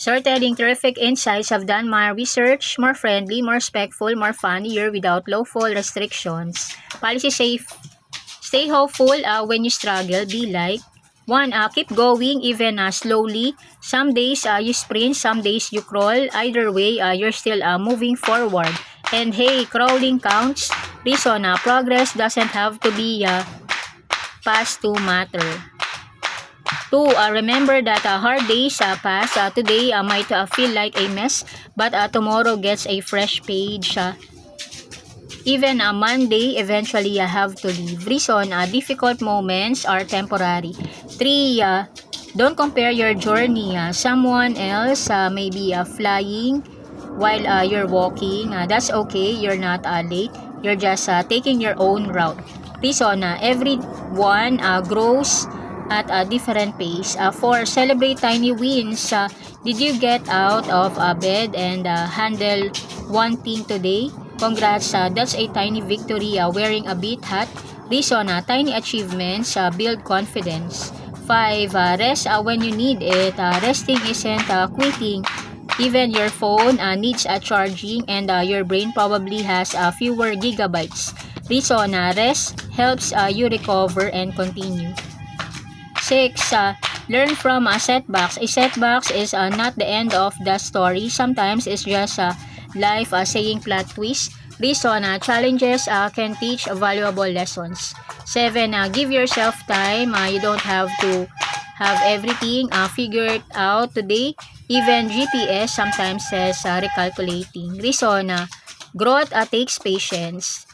Storytelling terrific insights have done my research more friendly, more respectful, more funnier without lawful restrictions. Policy safe. Stay hopeful when you struggle. Be like 1. Keep going even slowly. Some days you sprint, some days you crawl. Either way, you're still moving forward. And hey, crawling counts. Reason, progress doesn't have to be past to matter. 2. Remember that hard days pass. Today might feel like a mess, but tomorrow gets a fresh page. Even Monday, eventually have to leave. Reason, difficult moments are temporary. 3. Don't compare your journey. Someone else may be flying while you're walking. That's okay. You're not late. You're just taking your own route. Reason, everyone grows at a different pace. 4. Celebrate tiny wins. Did you get out of bed and handle one thing today? Congrats, that's a tiny victory. Wearing a beat hat. Reason, tiny achievements build confidence. 5. Rest when you need it. Resting isn't quitting. Even your phone needs charging, and your brain probably has fewer gigabytes. Reason, rest helps you recover and continue. 6. Learn from setbacks. A setbacks is not the end of the story. Sometimes it's just life saying plot twist. Reason, challenges can teach valuable lessons. 7. Give yourself time. You don't have to have everything figured out today. Even GPS sometimes says recalculating. Reason, growth takes patience.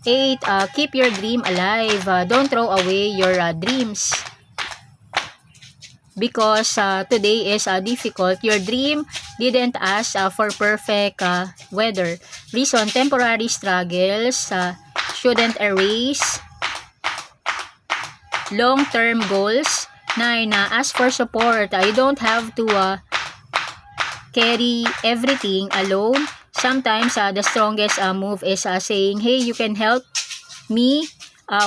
8. Keep your dream alive. Don't throw away your dreams because today is difficult. Your dream didn't ask for perfect weather. Reason, temporary struggles shouldn't erase long-term goals. 9. Ask for support. You don't have to carry everything alone. Sometimes the strongest move is saying, hey, you can help me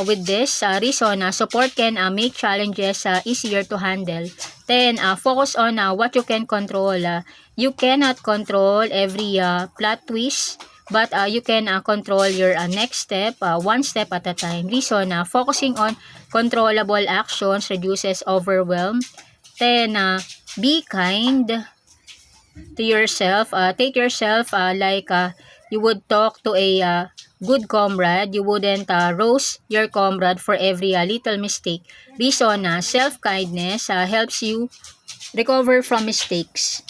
with this. Reason, support can make challenges easier to handle. 10. Focus on what you can control. You cannot control every plot twist, but you can control your next step, one step at a time. Reason, focusing on controllable actions reduces overwhelm. 10. Be kind to yourself. Take yourself like you would talk to a good comrade. You wouldn't roast your comrade for every little mistake. Reason, self-kindness helps you recover from mistakes.